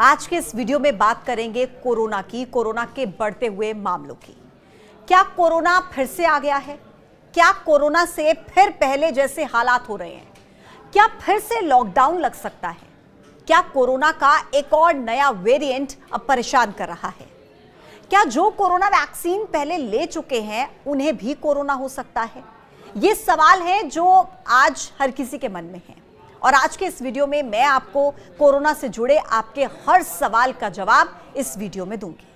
आज के इस वीडियो में बात करेंगे कोरोना की, कोरोना के बढ़ते हुए मामलों की। क्या कोरोना फिर से आ गया है? क्या कोरोना से फिर पहले जैसे हालात हो रहे हैं? क्या फिर से लॉकडाउन लग सकता है? क्या कोरोना का एक और नया वेरिएंट अब परेशान कर रहा है? क्या जो कोरोना वैक्सीन पहले ले चुके हैं उन्हें भी कोरोना हो सकता है? ये सवाल है जो आज हर किसी के मन में है और आज के इस वीडियो में मैं आपको कोरोना से जुड़े आपके हर सवाल का जवाब इस वीडियो में दूंगी।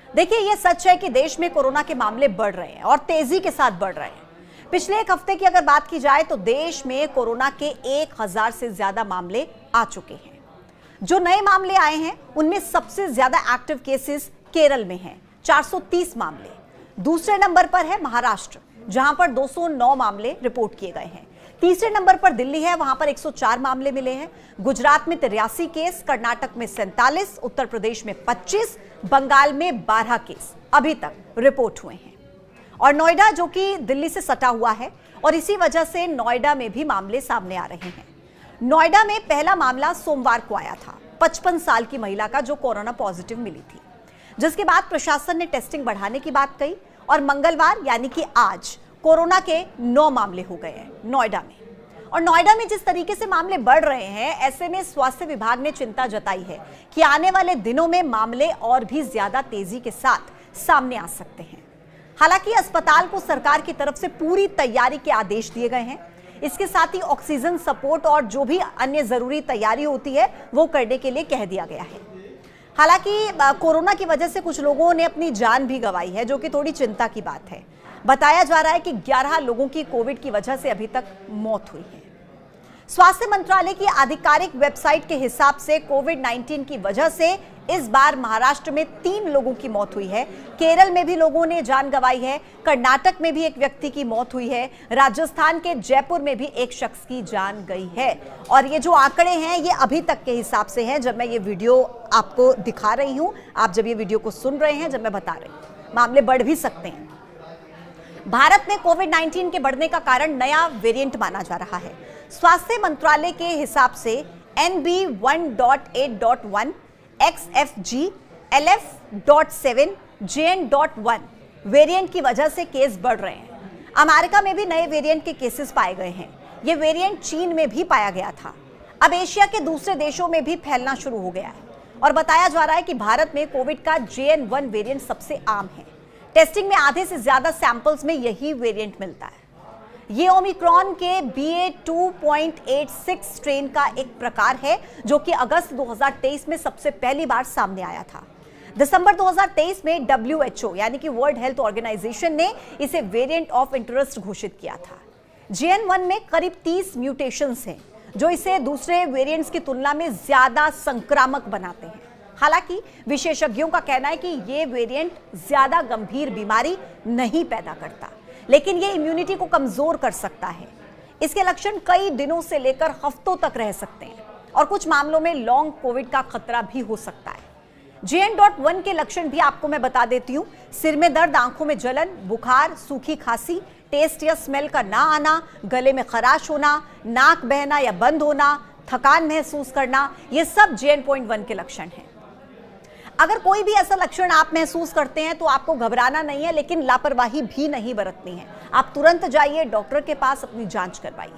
देखिए, ये सच है कि देश में कोरोना के मामले बढ़ रहे हैं और तेजी के साथ बढ़ रहे हैं। पिछले एक हफ्ते की अगर बात की जाए तो देश में कोरोना के 1000 से ज्यादा मामले आ चुके हैं। जो नए मामले आए हैं उनमें सबसे ज्यादा एक्टिव केसेस केरल में हैं, 430 मामले। दूसरे नंबर पर है महाराष्ट्र, जहां पर 209 मामले रिपोर्ट किए गए हैं। तीसरे नंबर पर दिल्ली है, वहां पर 104 मामले मिले हैं। गुजरात में 83 केस, कर्नाटक में 47, उत्तर प्रदेश में 25, बंगाल में 12 केस अभी तक रिपोर्ट हुए हैं। और नोएडा, जो कि दिल्ली से सटा हुआ है, और इसी वजह से नोएडा में भी मामले सामने आ रहे हैं। नोएडा में पहला मामला सोमवार को आया था, 55 साल की महिला का, जो कोरोना पॉजिटिव मिली थी, जिसके बाद प्रशासन ने टेस्टिंग बढ़ाने की बात कही और मंगलवार यानी कि आज कोरोना के 9 मामले हो गए हैं नोएडा में। और नोएडा में जिस तरीके से मामले बढ़ रहे हैं, ऐसे में स्वास्थ्य विभाग ने चिंता जताई है कि आने वाले दिनों में मामले और भी ज्यादा तेजी के साथ सामने आ सकते हैं। हालांकि अस्पताल को सरकार की तरफ से पूरी तैयारी के आदेश दिए गए हैं। इसके साथ ही ऑक्सीजन सपोर्ट और जो भी अन्य जरूरी तैयारी होती है वो करने के लिए कह दिया गया है। हालांकि कोरोना की वजह से कुछ लोगों ने अपनी जान भी गंवाई है, जो कि थोड़ी चिंता की बात है। बताया जा रहा है कि 11 लोगों की कोविड की वजह से अभी तक मौत हुई है। स्वास्थ्य मंत्रालय की आधिकारिक वेबसाइट के हिसाब से कोविड-19 की वजह से इस बार महाराष्ट्र में 3 लोगों की मौत हुई है। केरल में भी लोगों ने जान गंवाई है। कर्नाटक में भी एक व्यक्ति की मौत हुई है। राजस्थान के जयपुर में भी एक शख्स की जान गई है। और ये जो आंकड़े हैं ये अभी तक के हिसाब से हैं, जब मैं ये वीडियो आपको दिखा रही हूं, आप जब ये वीडियो को सुन रहे हैं, जब मैं बता रही हूं। मामले बढ़ भी सकते हैं। भारत में कोविड-19 के बढ़ने का कारण नया वेरिएंट माना जा रहा है। स्वास्थ्य मंत्रालय के हिसाब से NB1.8.1, XFG, LF.7, JN.1 variant की वजह से केस बढ़ रहे हैं। अमेरिका में भी नए वेरिएंट के केसेस पाए गए हैं। ये वेरिएंट चीन में भी पाया गया था। अब एशिया के दूसरे देशों में भी फैलना शुरू हो गया है और बताया जा रहा है कि भारत में कोविड का JN.1 वेरिएंट सबसे आम है। टेस्टिंग में आधे से ज्यादा सैंपल्स में यही वेरिएंट मिलता है। ये ओमिक्रॉन के BA.2.86 स्ट्रेन का एक प्रकार है, जो कि अगस्त 2023 में सबसे पहली बार सामने आया था। दिसंबर 2023 में WHO यानी कि वर्ल्ड हेल्थ ऑर्गेनाइजेशन ने इसे वेरिएंट ऑफ इंटरेस्ट घोषित किया था। JN.1 में करीब 30 म्यूटेशंस हैं, जो इसे दूसरे वेरिएंट्स की तुलना में ज्यादा संक्रामक बनाते हैं। हालांकि विशेषज्ञों का कहना है कि ये वेरिएंट ज्यादा गंभीर बीमारी नहीं पैदा करता, लेकिन ये इम्यूनिटी को कमजोर कर सकता है। इसके लक्षण कई दिनों से लेकर हफ्तों तक रह सकते हैं और कुछ मामलों में लॉन्ग कोविड का खतरा भी हो सकता है। JN.1 के लक्षण भी आपको मैं बता देती हूँ। सिर में दर्द, आंखों में जलन, बुखार, सूखी खांसी, टेस्ट या स्मेल का ना आना, गले में खराश होना, नाक बहना या बंद होना, थकान महसूस करना, ये सब JN.1 के लक्षण हैं। अगर कोई भी ऐसा लक्षण आप महसूस करते हैं तो आपको घबराना नहीं है, लेकिन लापरवाही भी नहीं बरतनी है। आप तुरंत जाइए डॉक्टर के पास, अपनी जांच करवाइए।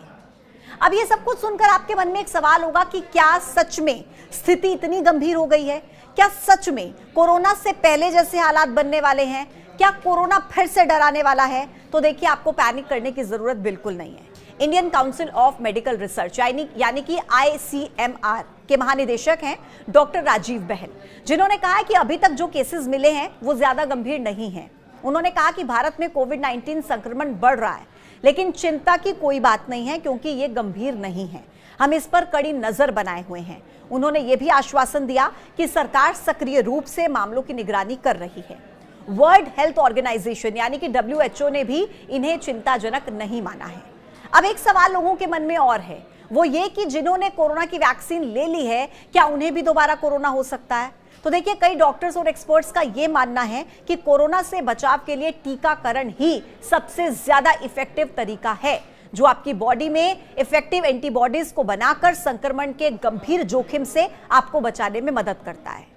अब ये सब कुछ सुनकर आपके मन में एक सवाल होगा कि क्या सच में स्थिति इतनी गंभीर हो गई है? क्या सच में कोरोना से पहले जैसे हालात बनने वाले हैं? क्या कोरोना फिर से डराने वाला है? तो देखिए, आपको पैनिक करने की जरूरत बिल्कुल नहीं है। Indian council of medical research यानी कि ICMR के महानिदेशक हैं डॉक्टर राजीव बहल, जिन्होंने कहा कि अभी तक जो केसेस मिले हैं वो ज्यादा गंभीर नहीं हैं। उन्होंने कहा कि भारत में कोविड-19 संक्रमण बढ़ रहा है, लेकिन चिंता की कोई बात नहीं है, क्योंकि ये गंभीर नहीं है। हम इस पर कड़ी नजर बनाए हुए हैं। उन्होंने ये भी आश्वासन दिया कि सरकार सक्रिय रूप से मामलों की निगरानी कर रही है। वर्ल्ड हेल्थ ऑर्गेनाइजेशन यानी कि WHO ने भी इन्हें चिंताजनक नहीं माना है। अब एक सवाल लोगों के मन में और है, वो ये कि जिन्होंने कोरोना की वैक्सीन ले ली है, क्या उन्हें भी दोबारा कोरोना हो सकता है? तो देखिए, कई डॉक्टर्स और एक्सपर्ट्स का यह मानना है कि कोरोना से बचाव के लिए टीकाकरण ही सबसे ज्यादा इफेक्टिव तरीका है, जो आपकी बॉडी में इफेक्टिव एंटीबॉडीज को बनाकर संक्रमण के गंभीर जोखिम से आपको बचाने में मदद करता है।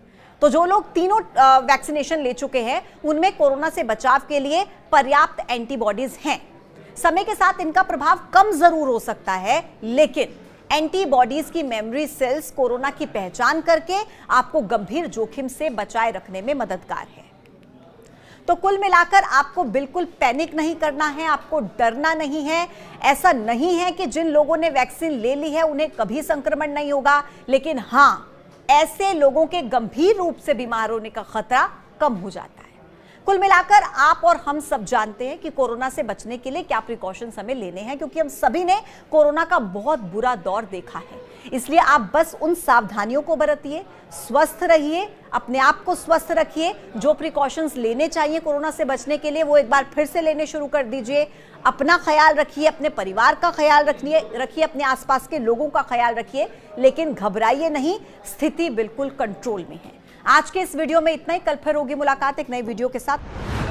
तो जो लोग तीनों वैक्सीनेशन ले चुके हैं उनमें कोरोना से बचाव के लिए पर्याप्त एंटीबॉडीज हैं। समय के साथ इनका प्रभाव कम जरूर हो सकता है, लेकिन एंटीबॉडीज की मेमोरी सेल्स कोरोना की पहचान करके आपको गंभीर जोखिम से बचाए रखने में मददगार है। तो कुल मिलाकर आपको बिल्कुल पैनिक नहीं करना है, आपको डरना नहीं है। ऐसा नहीं है कि जिन लोगों ने वैक्सीन ले ली है उन्हें कभी संक्रमण नहीं होगा, लेकिन हां, ऐसे लोगों के गंभीर रूप से बीमार होने का खतरा कम हो जाता है। कुल मिलाकर आप और हम सब जानते हैं कि कोरोना से बचने के लिए क्या प्रिकॉशंस हमें लेने हैं, क्योंकि हम सभी ने कोरोना का बहुत बुरा दौर देखा है। इसलिए आप बस उन सावधानियों को बरतिए, स्वस्थ रहिए, अपने आप को स्वस्थ रखिए। जो प्रिकॉशंस लेने चाहिए कोरोना से बचने के लिए वो एक बार फिर से लेने शुरू कर दीजिए। अपना ख्याल रखिए, अपने परिवार का ख्याल रखिए, अपने आसपास के लोगों का ख्याल रखिए, लेकिन घबराइए नहीं, स्थिति बिल्कुल कंट्रोल में है। आज के इस वीडियो में इतना ही। कल फिर होगी मुलाकात एक नई वीडियो के साथ।